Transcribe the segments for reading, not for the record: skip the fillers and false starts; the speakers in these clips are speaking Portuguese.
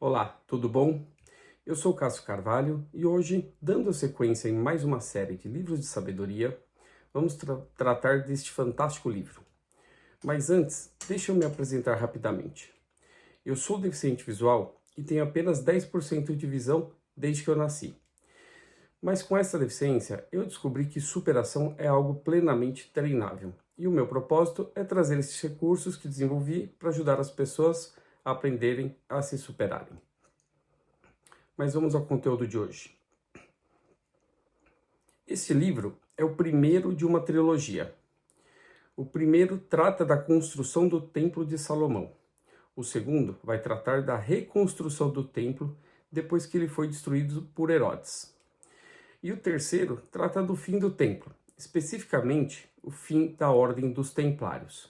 Olá, tudo bom? Eu sou Cássio Carvalho e hoje, dando sequência em mais uma série de livros de sabedoria, vamos tratar deste fantástico livro. Mas antes, deixa eu me apresentar rapidamente. Eu sou deficiente visual e tenho apenas 10% de visão desde que eu nasci. Mas com essa deficiência, eu descobri que superação é algo plenamente treinável. E o meu propósito é trazer esses recursos que desenvolvi para ajudar as pessoas a aprenderem a se superarem. Mas vamos ao conteúdo de hoje. Este livro é o primeiro de uma trilogia. O primeiro trata da construção do Templo de Salomão. O segundo vai tratar da reconstrução do templo depois que ele foi destruído por Herodes. E o terceiro trata do fim do templo, especificamente o fim da Ordem dos Templários.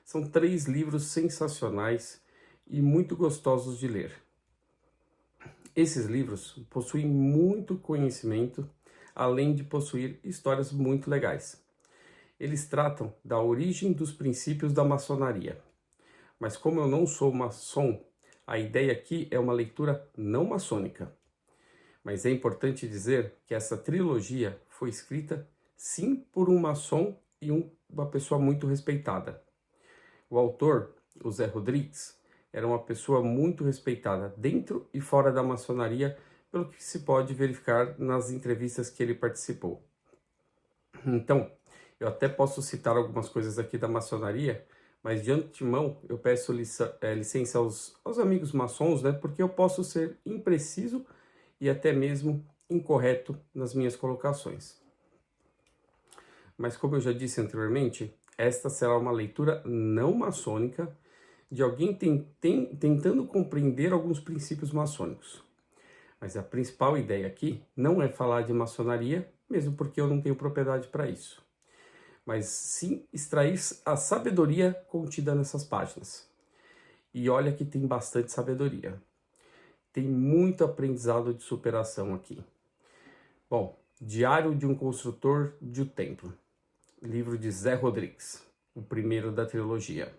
São 3 livros sensacionais e muito gostosos de ler. Esses livros possuem muito conhecimento, além de possuir histórias muito legais. Eles tratam da origem dos princípios da maçonaria. Mas como eu não sou maçom, a ideia aqui é uma leitura não maçônica. Mas é importante dizer que essa trilogia foi escrita sim por um maçom e uma pessoa muito respeitada. O autor, o Zé Rodrigues, era uma pessoa muito respeitada dentro e fora da maçonaria, pelo que se pode verificar nas entrevistas que ele participou. Então, eu até posso citar algumas coisas aqui da maçonaria, mas de antemão eu peço licença aos amigos maçons, né, porque eu posso ser impreciso e até mesmo incorreto nas minhas colocações. Mas como eu já disse anteriormente, esta será uma leitura não maçônica de alguém tentando compreender alguns princípios maçônicos. Mas a principal ideia aqui não é falar de maçonaria, mesmo porque eu não tenho propriedade para isso. Mas sim extrair a sabedoria contida nessas páginas. E olha que tem bastante sabedoria. Tem muito aprendizado de superação aqui. Bom, Diário de um Construtor de um Templo. Livro de Zé Rodrigues, o primeiro da trilogia.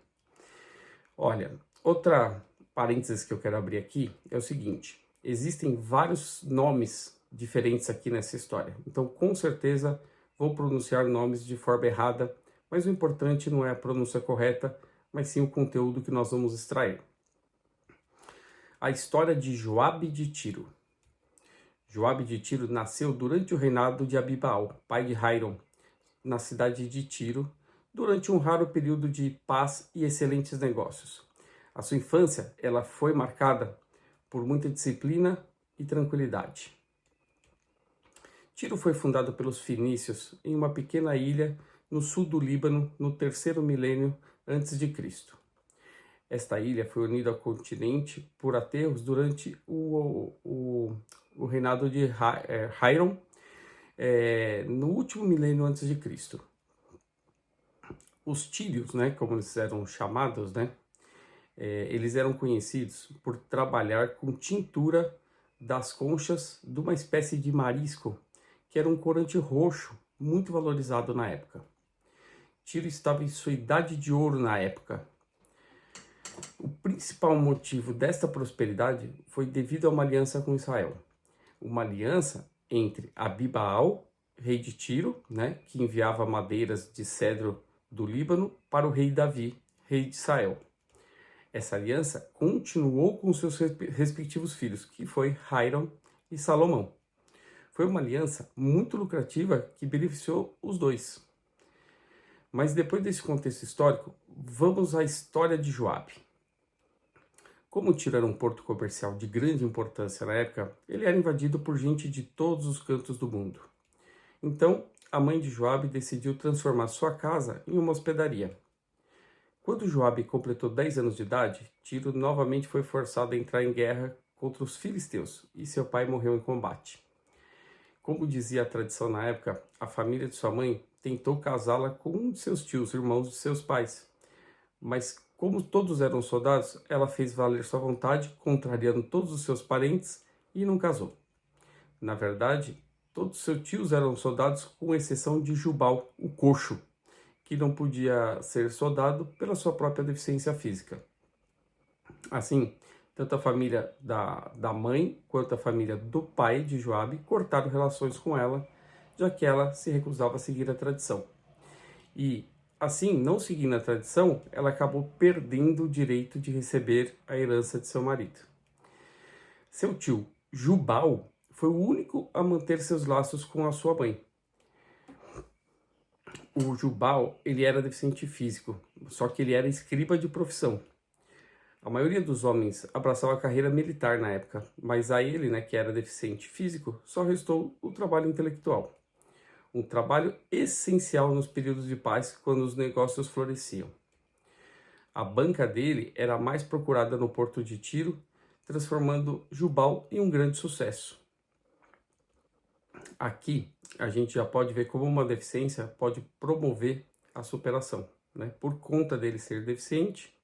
Olha, outra parênteses que eu quero abrir aqui é o seguinte: existem vários nomes diferentes aqui nessa história, então com certeza vou pronunciar nomes de forma errada, mas o importante não é a pronúncia correta, mas sim o conteúdo que nós vamos extrair. A história de Joabe de Tiro. Joabe de Tiro nasceu durante o reinado de Abibaal, pai de Hiram, na cidade de Tiro, durante um raro período de paz e excelentes negócios. A sua infância ela foi marcada por muita disciplina e tranquilidade. Tiro foi fundado pelos fenícios em uma pequena ilha no sul do Líbano no 3º milênio antes de Cristo. Esta ilha foi unida ao continente por aterros durante o reinado de Hiram, no último milênio antes de Cristo. Os tírios, né, como eles eram chamados, né, eles eram conhecidos por trabalhar com tintura das conchas de uma espécie de marisco, que era um corante roxo, muito valorizado na época. Tiro estava em sua idade de ouro na época. O principal motivo desta prosperidade foi devido a uma aliança com Israel. Uma aliança entre Abibaal, rei de Tiro, né, que enviava madeiras de cedro do Líbano, para o rei Davi, rei de Israel. Essa aliança continuou com seus respectivos filhos, que foi Hiram e Salomão. Foi uma aliança muito lucrativa que beneficiou os dois. Mas depois desse contexto histórico, vamos à história de Joabe. Como Tiro era um porto comercial de grande importância na época, ele era invadido por gente de todos os cantos do mundo. Então, a mãe de Joabe decidiu transformar sua casa em uma hospedaria. Quando Joabe completou 10 anos de idade, Tiro novamente foi forçado a entrar em guerra contra os filisteus e seu pai morreu em combate. Como dizia a tradição na época, a família de sua mãe tentou casá-la com um de seus tios, irmãos de seus pais. Mas como todos eram soldados, ela fez valer sua vontade, contrariando todos os seus parentes, e não casou. Na verdade, todos seus tios eram soldados, com exceção de Jubal, o coxo, que não podia ser soldado pela sua própria deficiência física. Assim, Tanto a família da mãe quanto a família do pai de Joabe cortaram relações com ela, já que ela se recusava a seguir a tradição. E, assim, não seguindo a tradição, ela acabou perdendo o direito de receber a herança de seu marido. Seu tio, Jubal, foi o único a manter seus laços com a sua mãe. O Jubal, ele era deficiente físico, só que ele era escriba de profissão. A maioria dos homens abraçava a carreira militar na época, mas a ele, né, que era deficiente físico, só restou o trabalho intelectual. Um trabalho essencial nos períodos de paz, quando os negócios floresciam. A banca dele era a mais procurada no porto de Tiro, transformando Jubal em um grande sucesso. Aqui, a gente já pode ver como uma deficiência pode promover a superação, né? Por conta dele ser deficiente,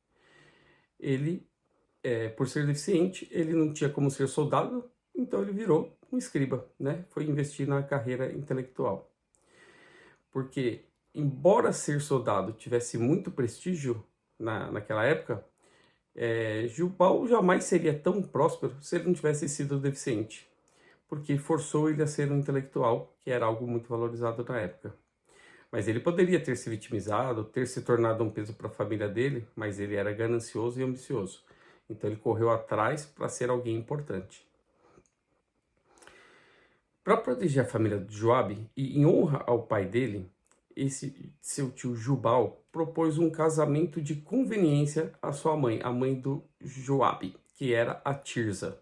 por ser deficiente, ele não tinha como ser soldado, então ele virou um escriba, né? Foi investir na carreira intelectual. Porque, embora ser soldado tivesse muito prestígio naquela época, Jubal jamais seria tão próspero se ele não tivesse sido deficiente, porque forçou ele a ser um intelectual, que era algo muito valorizado na época. Mas ele poderia ter se vitimizado, ter se tornado um peso para a família dele, mas ele era ganancioso e ambicioso. Então ele correu atrás para ser alguém importante. Para proteger a família de Joabe e em honra ao pai dele, esse seu tio Jubal propôs um casamento de conveniência à sua mãe, a mãe do Joabe, que era a Tirza.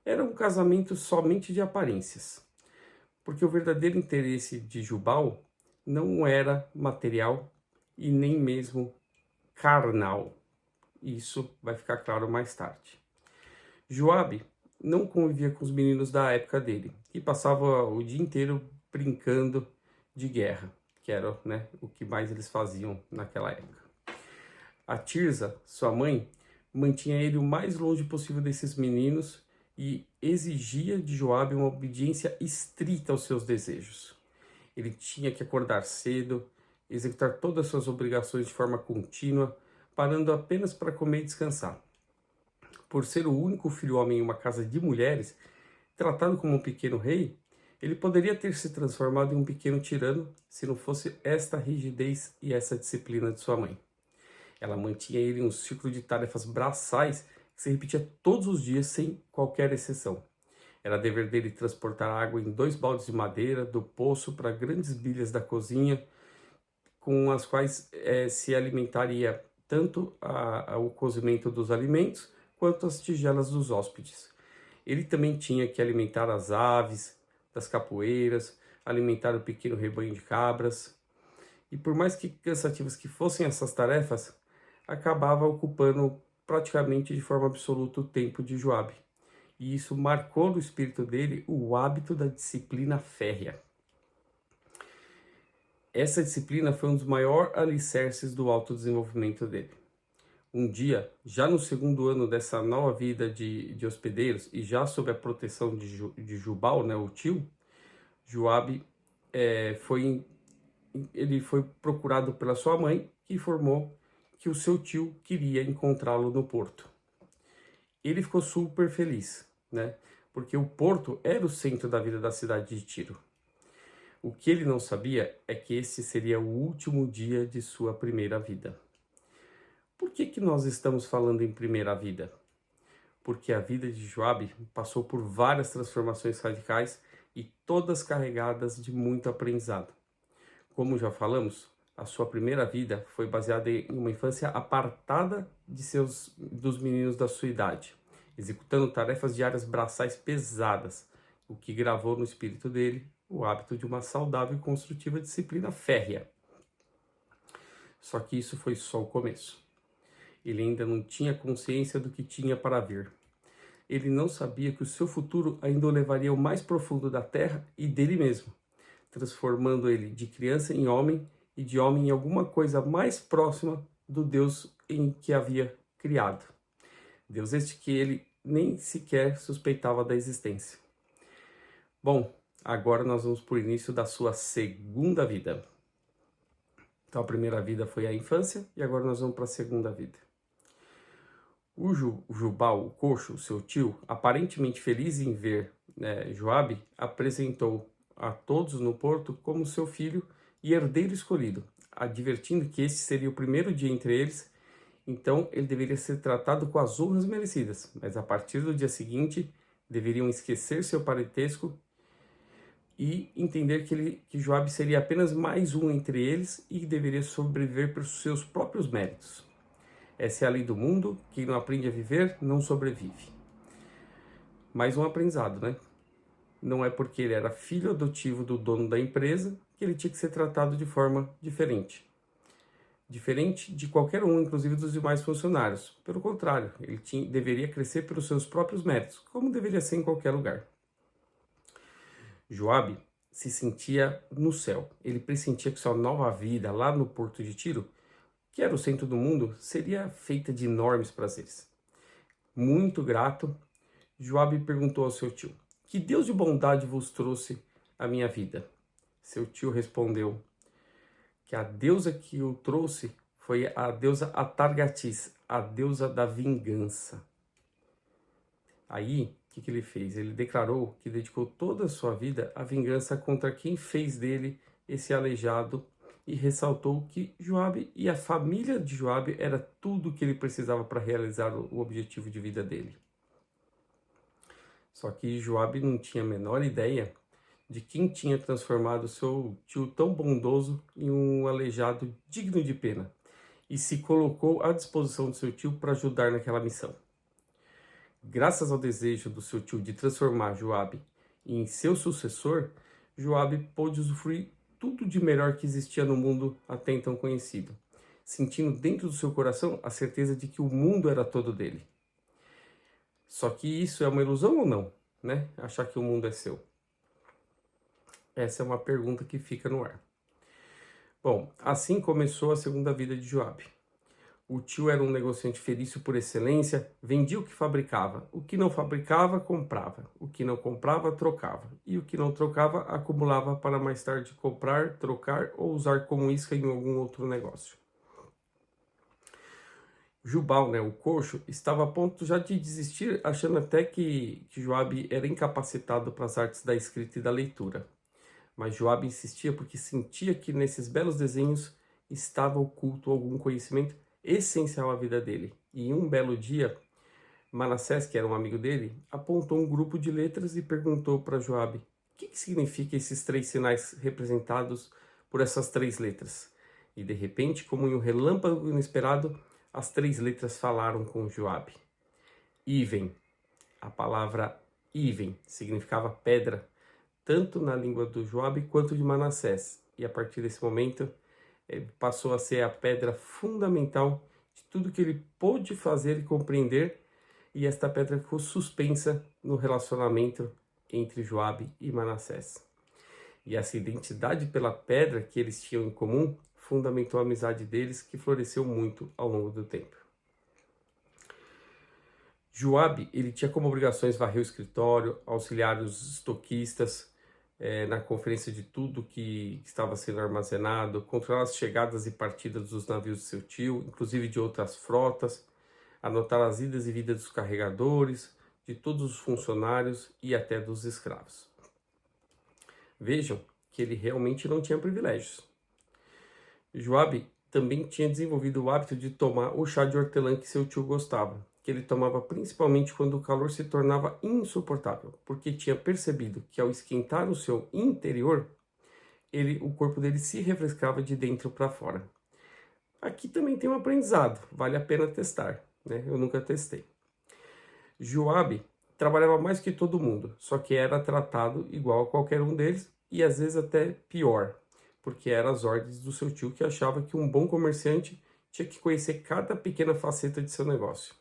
Era um casamento somente de aparências, porque o verdadeiro interesse de Jubal não era material e nem mesmo carnal. Isso vai ficar claro mais tarde. Joabe não convivia com os meninos da época dele e passava o dia inteiro brincando de guerra, que era, né, o que mais eles faziam naquela época. A Tirza, sua mãe, mantinha ele o mais longe possível desses meninos e exigia de Joabe uma obediência estrita aos seus desejos. Ele tinha que acordar cedo, executar todas as suas obrigações de forma contínua, parando apenas para comer e descansar. Por ser o único filho homem em uma casa de mulheres, tratado como um pequeno rei, ele poderia ter se transformado em um pequeno tirano se não fosse esta rigidez e essa disciplina de sua mãe. Ela mantinha ele em um ciclo de tarefas braçais que se repetia todos os dias sem qualquer exceção. Era dever dele transportar água em 2 baldes de madeira do poço para grandes bilhas da cozinha, com as quais se alimentaria tanto o cozimento dos alimentos quanto as tigelas dos hóspedes. Ele também tinha que alimentar as aves das capoeiras, alimentar o pequeno rebanho de cabras. E por mais que cansativas que fossem essas tarefas, acabava ocupando praticamente de forma absoluta o tempo de Joabe. E isso marcou no espírito dele o hábito da disciplina férrea. Essa disciplina foi um dos maiores alicerces do autodesenvolvimento dele. Um dia, já no segundo ano dessa nova vida de hospedeiros e já sob a proteção de Jubal, né, o tio, Joabe foi procurado pela sua mãe, que informou que o seu tio queria encontrá-lo no porto. Ele ficou super feliz, né, porque o porto era o centro da vida da cidade de Tiro. O que ele não sabia é que esse seria o último dia de sua primeira vida. Por que nós estamos falando em primeira vida? Porque a vida de Joabe passou por várias transformações radicais e todas carregadas de muito aprendizado. Como já falamos, a sua primeira vida foi baseada em uma infância apartada dos meninos da sua idade, executando tarefas diárias braçais pesadas, o que gravou no espírito dele o hábito de uma saudável e construtiva disciplina férrea. Só que isso foi só o começo. Ele ainda não tinha consciência do que tinha para vir. Ele não sabia que o seu futuro ainda o levaria ao mais profundo da terra e dele mesmo, transformando ele de criança em homem e de homem em alguma coisa mais próxima do Deus em que havia criado. Deus este que ele nem sequer suspeitava da existência. Bom, agora nós vamos para o início da sua segunda vida. Então a primeira vida foi a infância e agora nós vamos para a segunda vida. O Jubal, o coxo, seu tio, aparentemente feliz em ver Joabe, apresentou a todos no porto como seu filho e herdeiro escolhido, advertindo que este seria o primeiro dia entre eles, então ele deveria ser tratado com as honras merecidas, mas a partir do dia seguinte deveriam esquecer seu parentesco e entender que Joabe seria apenas mais um entre eles e deveria sobreviver por seus próprios méritos. Essa é a lei do mundo, quem não aprende a viver não sobrevive. Mais um aprendizado, né? Não é porque ele era filho adotivo do dono da empresa que ele tinha que ser tratado de forma diferente. Diferente de qualquer um, inclusive dos demais funcionários. Pelo contrário, ele deveria crescer pelos seus próprios méritos, como deveria ser em qualquer lugar. Joabe se sentia no céu. Ele pressentia que sua nova vida lá no Porto de Tiro, que era o centro do mundo, seria feita de enormes prazeres. Muito grato, Joabe perguntou ao seu tio: que Deus de bondade vos trouxe à minha vida? Seu tio respondeu que a deusa que o trouxe foi a deusa Atargatis, a deusa da vingança. Aí, o que ele fez? Ele declarou que dedicou toda a sua vida à vingança contra quem fez dele esse aleijado e ressaltou que Joabe e a família de Joabe era tudo o que ele precisava para realizar o objetivo de vida dele. Só que Joabe não tinha a menor ideia de quem tinha transformado seu tio tão bondoso em um aleijado digno de pena e se colocou à disposição de seu tio para ajudar naquela missão. Graças ao desejo do seu tio de transformar Joabe em seu sucessor, Joabe pôde usufruir tudo de melhor que existia no mundo até então conhecido, sentindo dentro do seu coração a certeza de que o mundo era todo dele. Só que isso é uma ilusão ou não, né? Achar que o mundo é seu. Essa é uma pergunta que fica no ar. Bom, assim começou a segunda vida de Joabe. O tio era um negociante felício por excelência, vendia o que fabricava. O que não fabricava, comprava. O que não comprava, trocava. E o que não trocava, acumulava para mais tarde comprar, trocar ou usar como isca em algum outro negócio. Jubal, o coxo, estava a ponto já de desistir, achando até que Joabe era incapacitado para as artes da escrita e da leitura. Mas Joabe insistia porque sentia que nesses belos desenhos estava oculto algum conhecimento essencial à vida dele. E em um belo dia, Manassés, que era um amigo dele, apontou um grupo de letras e perguntou para Joabe: o que significa esses 3 sinais representados por essas 3 letras? E de repente, como em um relâmpago inesperado, as 3 letras falaram com Joabe. Iven, a palavra Iven significava pedra, tanto na língua do Joabe quanto de Manassés. E a partir desse momento, passou a ser a pedra fundamental de tudo que ele pôde fazer e compreender, e esta pedra ficou suspensa no relacionamento entre Joabe e Manassés. E essa identidade pela pedra que eles tinham em comum fundamentou a amizade deles, que floresceu muito ao longo do tempo. Joabe, ele tinha como obrigações varrer o escritório, auxiliar os estoquistas, na conferência de tudo que estava sendo armazenado, controlar as chegadas e partidas dos navios de seu tio, inclusive de outras frotas, anotar as idas e vindas dos carregadores, de todos os funcionários e até dos escravos. Vejam que ele realmente não tinha privilégios. Joabe também tinha desenvolvido o hábito de tomar o chá de hortelã que seu tio gostava, que ele tomava principalmente quando o calor se tornava insuportável, porque tinha percebido que ao esquentar o seu interior, o corpo dele se refrescava de dentro para fora. Aqui também tem um aprendizado, vale a pena testar, né? Eu nunca testei. Joabe trabalhava mais que todo mundo, só que era tratado igual a qualquer um deles e às vezes até pior, porque eram as ordens do seu tio, que achava que um bom comerciante tinha que conhecer cada pequena faceta de seu negócio.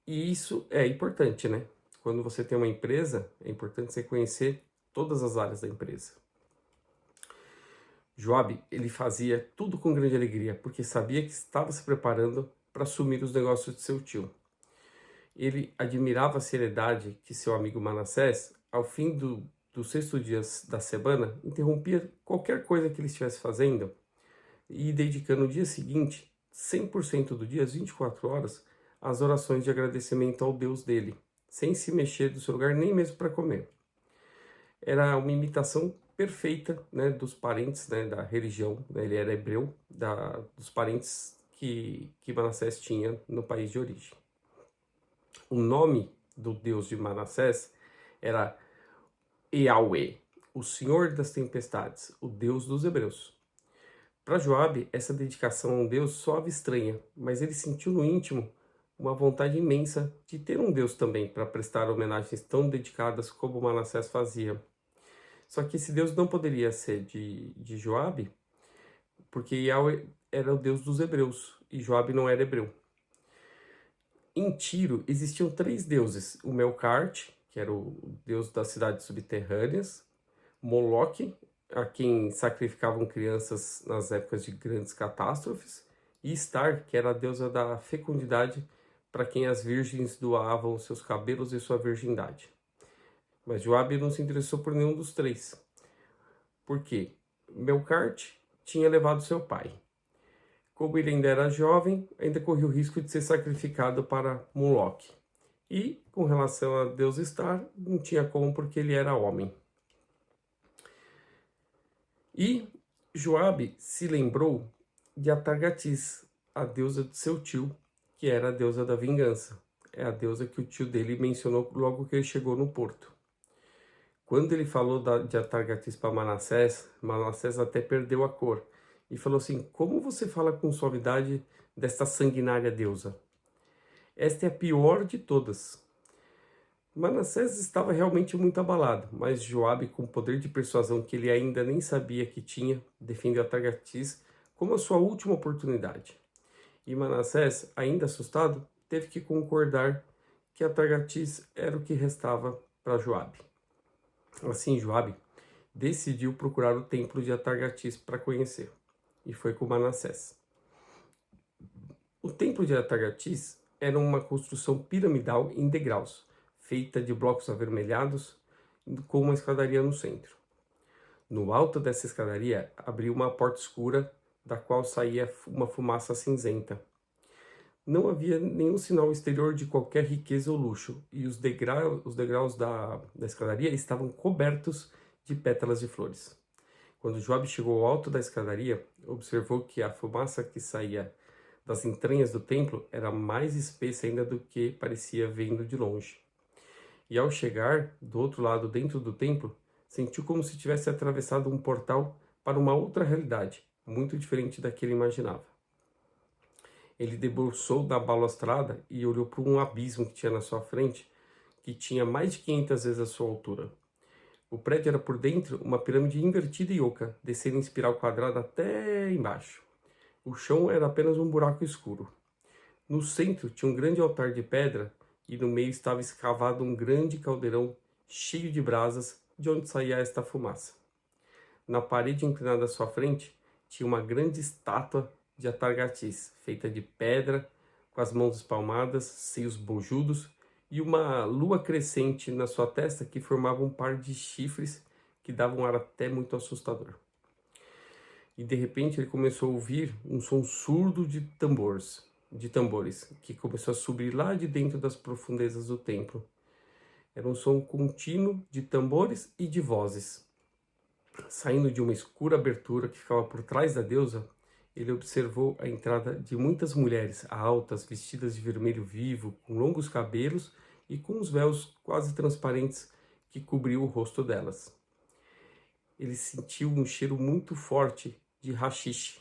E isso é importante, né? Quando você tem uma empresa, é importante você conhecer todas as áreas da empresa. Joabe, ele fazia tudo com grande alegria, porque sabia que estava se preparando para assumir os negócios de seu tio. Ele admirava a seriedade que seu amigo Manassés, ao fim do 6º dia da semana, interrompia qualquer coisa que ele estivesse fazendo e dedicando o dia seguinte, 100% do dia, as 24 horas, as orações de agradecimento ao Deus dele, sem se mexer do seu lugar nem mesmo para comer. Era uma imitação perfeita, né, dos parentes, né, da religião, né, ele era hebreu, dos parentes que Manassés tinha no país de origem. O nome do Deus de Manassés era Yahweh, o Senhor das Tempestades, o Deus dos Hebreus. Para Joabe, essa dedicação a um Deus soava estranha, mas ele sentiu no íntimo uma vontade imensa de ter um Deus também para prestar homenagens tão dedicadas como Manassés fazia. Só que esse Deus não poderia ser de Joabe, porque Yahweh era o Deus dos hebreus e Joabe não era hebreu. Em Tiro existiam 3 deuses: o Melkart, que era o deus das cidades subterrâneas, Moloque, a quem sacrificavam crianças nas épocas de grandes catástrofes, e Star, que era a deusa da fecundidade, para quem as virgens doavam seus cabelos e sua virgindade. Mas Joabe não se interessou por nenhum dos 3. Por quê? Melkart tinha levado seu pai. Como ele ainda era jovem, ainda corria o risco de ser sacrificado para Moloque. E, com relação a Deus Star, não tinha como porque ele era homem. E Joabe se lembrou de Atargatis, a deusa de seu tio, que era a deusa da vingança. É a deusa que o tio dele mencionou logo que ele chegou no porto. Quando ele falou de Atargatis para Manassés, Manassés até perdeu a cor e falou assim: como você fala com suavidade desta sanguinária deusa? Esta é a pior de todas. Manassés estava realmente muito abalado, mas Joabe, com o poder de persuasão que ele ainda nem sabia que tinha, defendeu Atargatis como a sua última oportunidade. E Manassés, ainda assustado, teve que concordar que Atargatis era o que restava para Joabe. Assim, Joabe decidiu procurar o templo de Atargatis para conhecer, e foi com Manassés. O templo de Atargatis era uma construção piramidal em degraus, feita de blocos avermelhados, com uma escadaria no centro. No alto dessa escadaria abriu uma porta escura, da qual saía uma fumaça cinzenta. Não havia nenhum sinal exterior de qualquer riqueza ou luxo, e os degraus da escadaria estavam cobertos de pétalas de flores. Quando Joabe chegou ao alto da escadaria, observou que a fumaça que saía das entranhas do templo era mais espessa ainda do que parecia vindo de longe. E ao chegar do outro lado dentro do templo, sentiu como se tivesse atravessado um portal para uma outra realidade, muito diferente da que ele imaginava. Ele debruçou na balustrada e olhou para um abismo que tinha na sua frente, que tinha mais de 500 vezes a sua altura. O prédio era por dentro uma pirâmide invertida e oca, descendo em espiral quadrada até embaixo. O chão era apenas um buraco escuro. No centro tinha um grande altar de pedra e no meio estava escavado um grande caldeirão cheio de brasas, de onde saía esta fumaça. Na parede inclinada à sua frente tinha uma grande estátua de Atargatis, feita de pedra, com as mãos espalmadas, seios bojudos e uma lua crescente na sua testa que formava um par de chifres que davam um ar até muito assustador. E de repente ele começou a ouvir um som surdo de tambores, que começou a subir lá de dentro das profundezas do templo. Era um som contínuo de tambores e de vozes. Saindo de uma escura abertura que ficava por trás da deusa, ele observou a entrada de muitas mulheres altas, vestidas de vermelho vivo, com longos cabelos e com os véus quase transparentes que cobriam o rosto delas. Ele sentiu um cheiro muito forte de haxixe.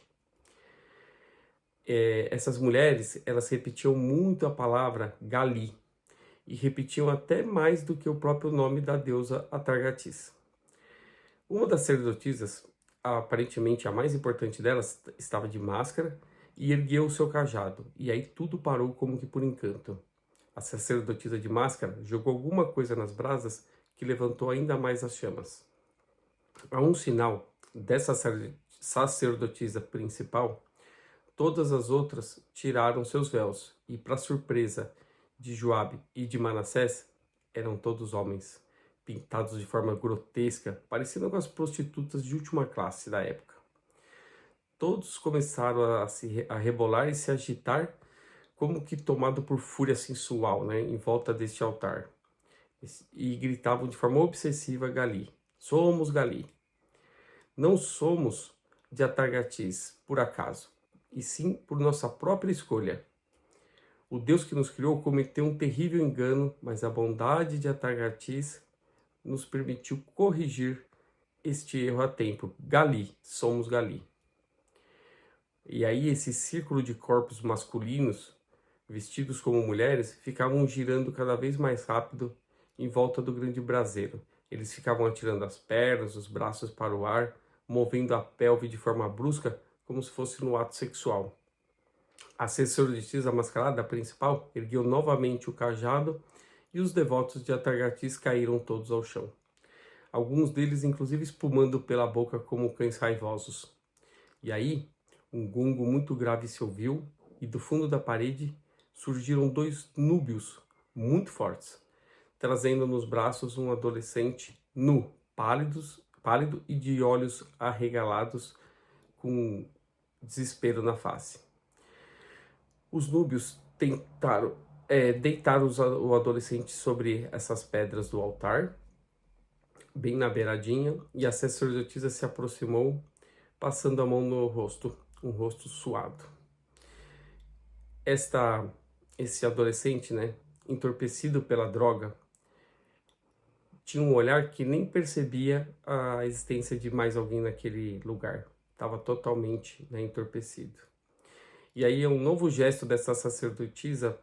Essas mulheres, elas repetiam muito a palavra Gali, e repetiam até mais do que o próprio nome da deusa Atargatis. Uma das sacerdotisas, aparentemente a mais importante delas, estava de máscara e ergueu o seu cajado, e aí tudo parou como que por encanto. A sacerdotisa de máscara jogou alguma coisa nas brasas que levantou ainda mais as chamas. A um sinal dessa sacerdotisa principal, todas as outras tiraram seus véus, e para surpresa de Joabe e de Manassés, eram todos homens, pintados de forma grotesca, parecendo com as prostitutas de última classe da época. Todos começaram a rebolar e se agitar como que tomado por fúria sensual, né, em volta deste altar. E gritavam de forma obsessiva Gali. Somos Gali. Não somos de Atargatis por acaso, e sim por nossa própria escolha. O Deus que nos criou cometeu um terrível engano, mas a bondade de Atargatis nos permitiu corrigir este erro a tempo. Gali, somos Gali. E aí esse círculo de corpos masculinos, vestidos como mulheres, ficavam girando cada vez mais rápido em volta do grande braseiro. Eles ficavam atirando as pernas, os braços para o ar, movendo a pelve de forma brusca, como se fosse no ato sexual. A sacerdotisa mascarada principal ergueu novamente o cajado e os devotos de Atargatis caíram todos ao chão. Alguns deles inclusive espumando pela boca como cães raivosos. E aí, um gongo muito grave se ouviu e do fundo da parede surgiram 2 núbios muito fortes, trazendo nos braços um adolescente nu, pálido e de olhos arregalados, com desespero na face. Os núbios tentaram deitar o adolescente sobre essas pedras do altar, bem na beiradinha, e a sacerdotisa se aproximou, passando a mão no rosto, um rosto suado. Esse adolescente, né, entorpecido pela droga, tinha um olhar que nem percebia a existência de mais alguém naquele lugar. Estava totalmente, né, entorpecido. E aí, um novo gesto dessa sacerdotisa,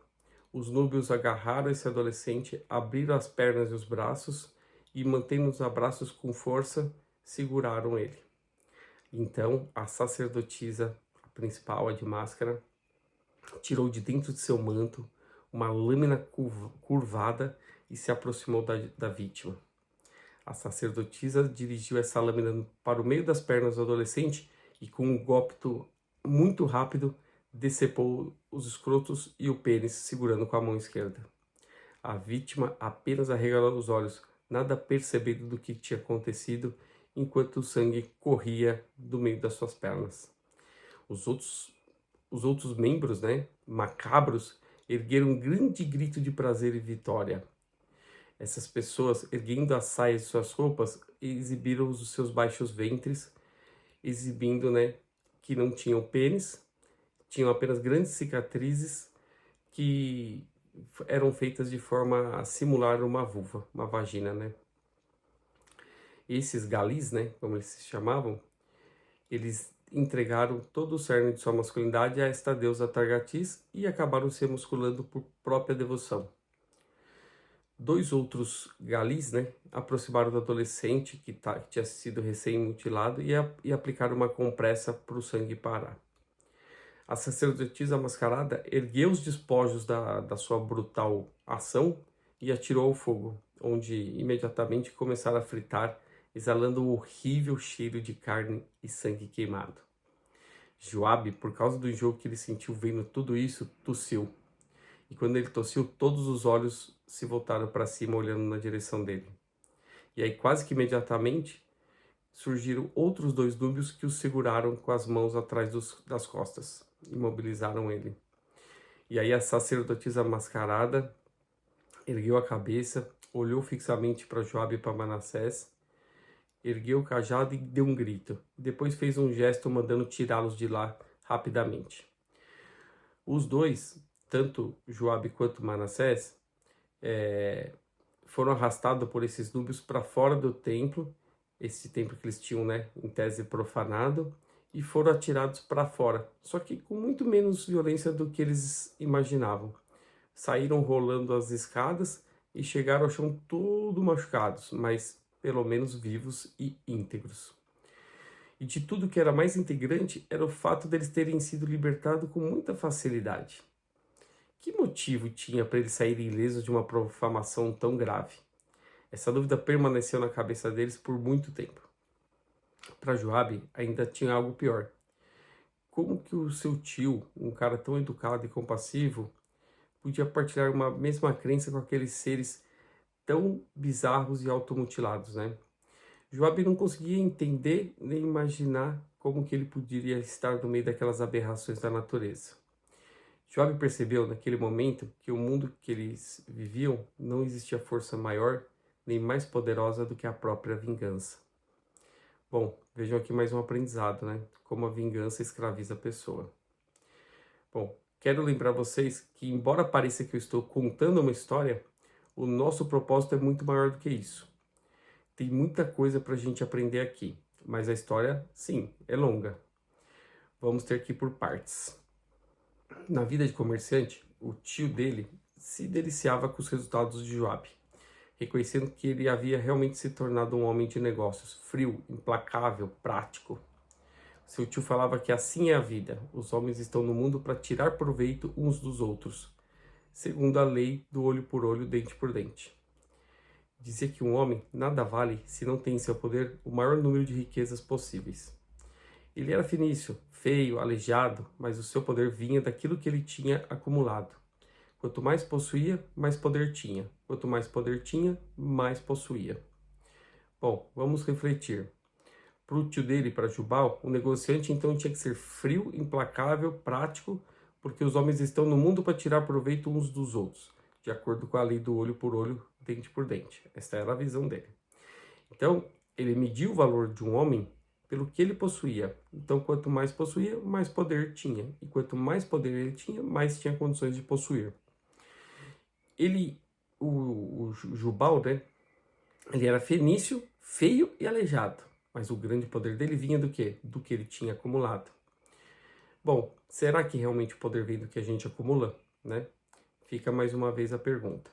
os núbios agarraram esse adolescente, abriram as pernas e os braços e, mantendo os abraços com força, seguraram ele. Então, a sacerdotisa, a principal, a de máscara, tirou de dentro de seu manto uma lâmina curvada e se aproximou da vítima. A sacerdotisa dirigiu essa lâmina para o meio das pernas do adolescente e, com um golpe muito rápido, decepou os escrotos e o pênis, segurando com a mão esquerda. A vítima apenas arregalou os olhos, nada percebendo do que tinha acontecido, enquanto o sangue corria do meio das suas pernas. Os outros membros, né, macabros, ergueram um grande grito de prazer e vitória. Essas pessoas, erguendo as saias de suas roupas, exibiram os seus baixos ventres, exibindo, né, que não tinham pênis, tinham apenas grandes cicatrizes que eram feitas de forma a simular uma vulva, uma vagina, né? Esses galis, né, como eles se chamavam, eles entregaram todo o cerne de sua masculinidade a esta deusa Atargatis e acabaram se musculando por própria devoção. 2 outros galis, né, aproximaram do adolescente que tinha sido recém-mutilado e aplicaram uma compressa para o sangue parar. A sacerdotisa mascarada ergueu os despojos da sua brutal ação e atirou ao fogo, onde imediatamente começaram a fritar, exalando um horrível cheiro de carne e sangue queimado. Joabe, por causa do enjoo que ele sentiu vendo tudo isso, tossiu. E quando ele tossiu, todos os olhos se voltaram para cima, olhando na direção dele. E aí, quase que imediatamente, surgiram outros 2 núbios que o seguraram com as mãos atrás das costas, imobilizaram ele. E aí a sacerdotisa mascarada ergueu a cabeça, olhou fixamente para Joabe e para Manassés, ergueu o cajado e deu um grito. Depois fez um gesto mandando tirá-los de lá rapidamente. Os 2, tanto Joabe quanto Manassés, foram arrastados por esses núbios para fora do templo, esse templo que eles tinham, né, em tese profanado, e foram atirados para fora, só que com muito menos violência do que eles imaginavam. Saíram rolando as escadas e chegaram ao chão todo machucados, mas pelo menos vivos e íntegros. E de tudo que era mais integrante era o fato deles terem sido libertados com muita facilidade. Que motivo tinha para eles saírem ilesos de uma profanação tão grave? Essa dúvida permaneceu na cabeça deles por muito tempo. Para Joabe ainda tinha algo pior. Como que o seu tio, um cara tão educado e compassivo, podia partilhar uma mesma crença com aqueles seres tão bizarros e automutilados, né? Joabe não conseguia entender nem imaginar como que ele poderia estar no meio daquelas aberrações da natureza. Joabe percebeu naquele momento que o mundo que eles viviam não existia força maior nem mais poderosa do que a própria vingança. Bom, vejam aqui mais um aprendizado, né? Como a vingança escraviza a pessoa. Bom, quero lembrar vocês que, embora pareça que eu estou contando uma história, o nosso propósito é muito maior do que isso. Tem muita coisa para a gente aprender aqui, mas a história, sim, é longa. Vamos ter que ir por partes. Na vida de comerciante, o tio dele se deliciava com os resultados de Joabe, reconhecendo que ele havia realmente se tornado um homem de negócios, frio, implacável, prático. Seu tio falava que assim é a vida, os homens estão no mundo para tirar proveito uns dos outros, segundo a lei do olho por olho, dente por dente. Dizia que um homem nada vale se não tem em seu poder o maior número de riquezas possíveis. Ele era finício, feio, aleijado, mas o seu poder vinha daquilo que ele tinha acumulado. Quanto mais possuía, mais poder tinha. Quanto mais poder tinha, mais possuía. Bom, vamos refletir. Para o tio dele, para Jubal, o negociante então tinha que ser frio, implacável, prático, porque os homens estão no mundo para tirar proveito uns dos outros, de acordo com a lei do olho por olho, dente por dente. Esta era a visão dele. Então, ele mediu o valor de um homem pelo que ele possuía. Então, quanto mais possuía, mais poder tinha. E quanto mais poder ele tinha, mais tinha condições de possuir. O Jubal, né? Ele era fenício, feio e aleijado. Mas o grande poder dele vinha do quê? Do que ele tinha acumulado. Bom, será que realmente o poder vem do que a gente acumula, né? Fica mais uma vez a pergunta.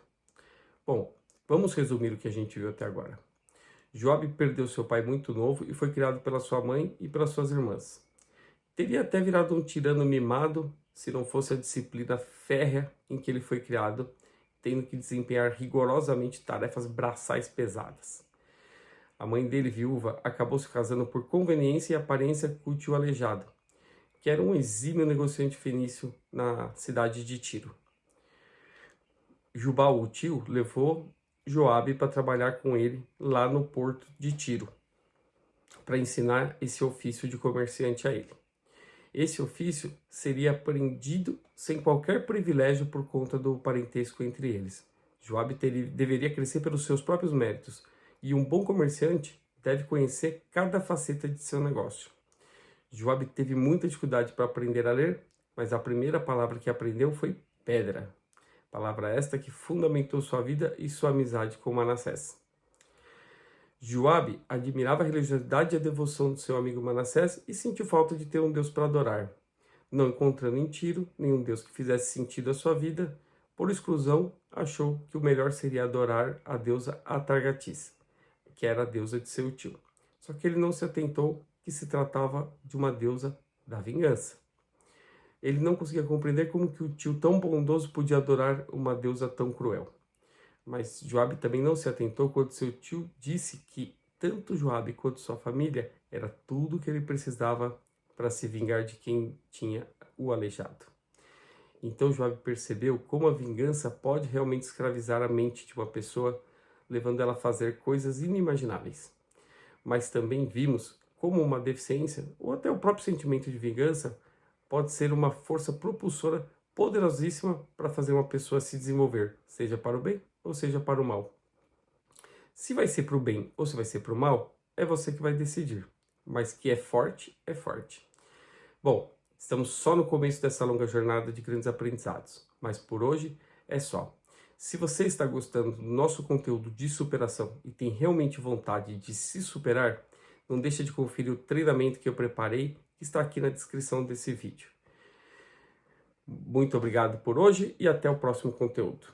Bom, vamos resumir o que a gente viu até agora. Joabe perdeu seu pai muito novo e foi criado pela sua mãe e pelas suas irmãs. Teria até virado um tirano mimado se não fosse a disciplina férrea em que ele foi criado, tendo que desempenhar rigorosamente tarefas braçais pesadas. A mãe dele, viúva, acabou se casando por conveniência e aparência com o tio aleijado, que era um exímio negociante fenício na cidade de Tiro. Jubal, o tio, levou Joabe para trabalhar com ele lá no porto de Tiro, para ensinar esse ofício de comerciante a ele. Esse ofício seria aprendido sem qualquer privilégio por conta do parentesco entre eles. Joabe deveria crescer pelos seus próprios méritos, e um bom comerciante deve conhecer cada faceta de seu negócio. Joabe teve muita dificuldade para aprender a ler, mas a primeira palavra que aprendeu foi pedra. Palavra esta que fundamentou sua vida e sua amizade com Manassés. Joabe admirava a religiosidade e a devoção do seu amigo Manassés e sentiu falta de ter um Deus para adorar. Não encontrando em Tiro nenhum Deus que fizesse sentido à sua vida, por exclusão, achou que o melhor seria adorar a deusa Atargatis, que era a deusa de seu tio. Só que ele não se atentou que se tratava de uma deusa da vingança. Ele não conseguia compreender como que o tio tão bondoso podia adorar uma deusa tão cruel. Mas Joabe também não se atentou quando seu tio disse que tanto Joabe quanto sua família era tudo o que ele precisava para se vingar de quem tinha o aleijado. Então Joabe percebeu como a vingança pode realmente escravizar a mente de uma pessoa, levando ela a fazer coisas inimagináveis. Mas também vimos como uma deficiência, ou até o próprio sentimento de vingança, pode ser uma força propulsora poderosíssima para fazer uma pessoa se desenvolver, seja para o bem ou seja para o mal. Se vai ser para o bem ou se vai ser para o mal, é você que vai decidir. Mas que é forte, é forte. Bom, estamos só no começo dessa longa jornada de grandes aprendizados, mas por hoje é só. Se você está gostando do nosso conteúdo de superação e tem realmente vontade de se superar, não deixe de conferir o treinamento que eu preparei, que está aqui na descrição desse vídeo. Muito obrigado por hoje e até o próximo conteúdo.